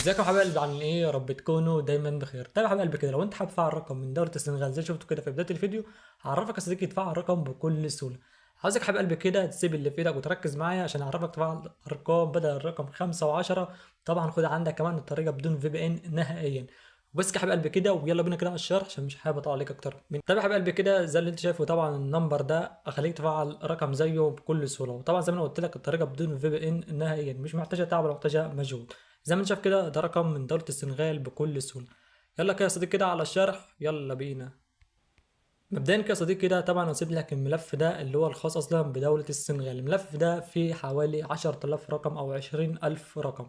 ازيكم يا حبايب قلبي، عاملين ايه؟ يا رب تكونوا دايما بخير. طيب يا حبايب قلبي كده، لو انت حابب تفعل رقم من دوله السنغال زي شفتوا كده في بدايه الفيديو، هعرفك يا صديقي تفعل رقم بكل سهوله. عاوزك يا حبيب قلبي كده تسيب اللي في ايدك وتركز معايا عشان اعرفك تفعل ارقام بدل الرقم 5 و10. طبعا خد عندك كمان الطريقه بدون في بي ان نهائيا. بس يا حبيب قلبي كده ويلا بينا كده على الشرح عشان مش حابب اطول عليك اكتر من. طيب يا حبيب قلبي كده زي اللي انت شايفه، طبعا النمبر ده اخليك تفعل رقم زيه بكل سهوله، وطبعا زي ما انا قلت لك الطريقه بدون في بي ان نهائيا، مش محتاجه تعب ولا محتاجه مجهود. زي ما انت شايف كده ده رقم من دولة السنغال بكل سهولة. يلا كده يا صديقي كده على الشرح، يلا بينا. مبدئيا كده يا صديقي كده طبعا هسيب لك الملف ده اللي هو الخاص اصلا بدولة السنغال. الملف ده فيه حوالي 10,000 رقم او 20,000 رقم.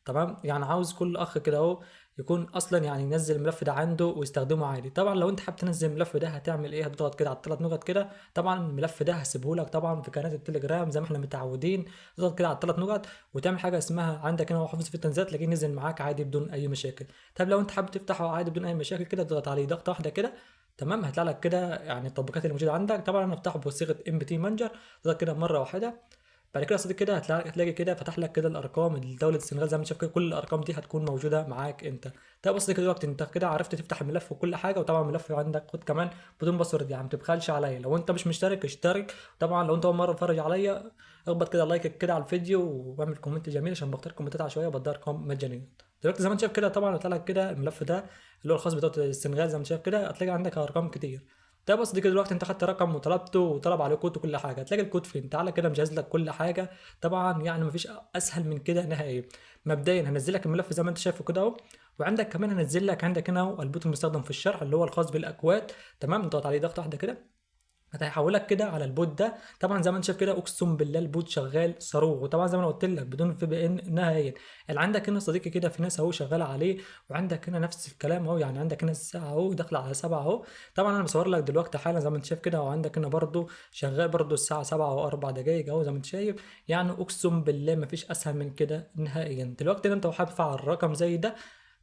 تمام، يعني عاوز كل اخ كده اهو يكون اصلا يعني ينزل الملف ده عنده ويستخدمه عادي. طبعا لو انت حابب تنزل الملف ده هتعمل ايه؟ هتضغط كده على الثلاث نقط كده. طبعا الملف ده هسيبه لك طبعا في قناه التليجرام زي ما احنا متعودين. تضغط كده على الثلاث نقط وتعمل حاجه اسمها عندك هنا حفظ في التنزيلات، تلاقيه نزل معاك عادي بدون اي مشاكل. طب لو انت حابب تفتحه عادي بدون اي مشاكل كده تضغط عليه ضغطه واحده كده. تمام، هيطلع لك كده يعني التطبيقات اللي موجوده عندك. طبعا انا افتحه بصيغه ام بي تي مانجر. تضغط كده مره واحده. بعد كده يا صديقي كده هتلاقي كده فتح لك كده الارقام لدوله السنغال. زي ما انت شايف كده كل الارقام دي هتكون موجوده معاك انت. طيب بص كده دلوقتي انت كده عرفت تفتح الملف وكل حاجه. وطبعا الملف عندك خد كمان بدون باسورد، يعني ما تبخلش عليا. لو انت مش مشترك اشترك. طبعا لو انت اول مره تتفرج عليا اخبط كده لايك كده على الفيديو واعمل كومنت جميل عشان بختار كومنتات عشوائيه وبدي ارقام مجانيه. دلوقتي زي ما انت شايف كده طبعا هيطلع لك كده الملف ده اللي هو الخاص بدوله السنغال. زي ما انت شايف كده هتلاقي عندك ارقام كتير. ده بص دي كده دلوقتي انت خدت رقم وطلبته وطلب عليه كود وكل حاجه. هتلاقي الكود فين؟ تعالى كده مجهز لك كل حاجه. طبعا يعني مفيش اسهل من كده نهائيا. مبدئيا هنزل لك الملف زي ما انت شايفه كده اهو. وعندك كمان هنزل لك عندك هنا اهو البوت المستخدم في الشرح اللي هو الخاص بالاكواد. تمام، نضغط عليه ضغطه واحده كده هيحولك كده على البوت ده. طبعا زي ما انت شايف كده اقسم بالله البوت شغال صاروخ. وطبعا زي ما انا قلت لك بدون في بي ان نهائيا. اللي عندك هنا صديقي كده في ناس اهو شغاله عليه. وعندك هنا نفس الكلام اهو، يعني عندك هنا الساعه اهو داخله على 7 اهو. طبعا انا بصور لك دلوقتي حالا زي ما انت شايف كده. وعندك هنا برضو شغال برضو الساعه 7 و4 دقائق اهو زي ما انت شايف. يعني اقسم بالله مفيش اسهل من كده نهائيا. دلوقتي انت وحابب تفعل الرقم زي ده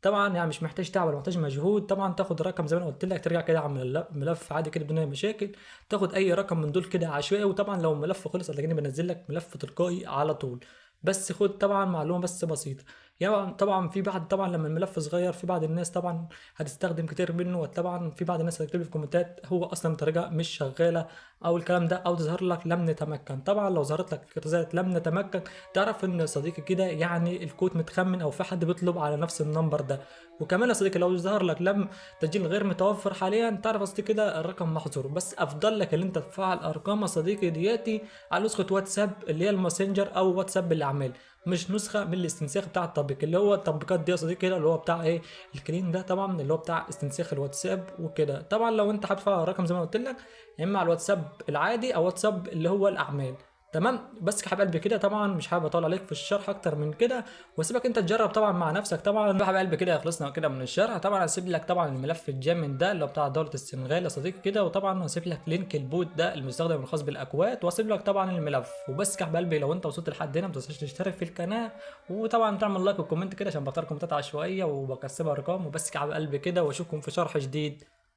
طبعا يعني مش محتاج تعب ولا محتاج مجهود. طبعا تاخد رقم زي ما انا قلت لك، ترجع كده على ملف عادي كده بدون اي مشاكل. تاخد اي رقم من دول كده عشوائي. وطبعا لو الملف خلص هتلاقيني بنزل لك ملف تلقائي على طول. بس خد طبعا معلومه بس بسيطه. يعني طبعا في بعض طبعا لما الملف صغير في بعض الناس طبعا هتستخدم كتير منه. وطبعا في بعض الناس هتكتب لي في الكومنتات هو اصلا الطريقه مش شغاله او الكلام ده، او تظهر لك لم نتمكن. طبعا لو ظهرت لك رساله لم نتمكن تعرف ان صديقي كده يعني الكود متخمن او في حد بيطلب على نفس النمبر ده. وكمان يا صديقي لو ظهر لك لم تسجيل غير متوفر حاليا تعرف يا صديقي كده الرقم محظور. بس افضل لك اللي انت تفعل ارقام يا صديقي دياتي على نسخه واتساب اللي هي الماسنجر او واتساب الاعمال، مش نسخه من الاستنساخ بتاع التطبيق اللي هو التطبيقات دي يا صديقي كده اللي هو بتاع ايه الكلين ده. طبعا اللي هو بتاع استنساخ الواتساب وكده. طبعا لو انت حابب تفعل الرقم زي ما قلت لك يا اما على الواتساب العادي او واتساب اللي هو الاعمال. تمام، بس يا حبيب قلبي كده طبعا مش حابب اطول عليك في الشرح اكتر من كده واسيبك انت تجرب طبعا مع نفسك. طبعا يا حبيب قلبي كده خلصنا كده من الشرح. طبعا هسيب لك طبعا الملف الجامد ده اللي هو بتاع دوله السنغال يا صديقي كده. وطبعا هسيب لك لينك البوت ده المستخدم الخاص بالاكواد. واسيب لك طبعا الملف. وبس يا حبيب قلبي لو انت وصلت لحد هنا ما تنساش تشترك في القناه. وطبعا تعمل لايك وكومنت كده عشان بختار كومنتات عشوائيه وبكسبها ارقام. وبس يا حبيب قلبي كده واشوفكم في شرح جديد.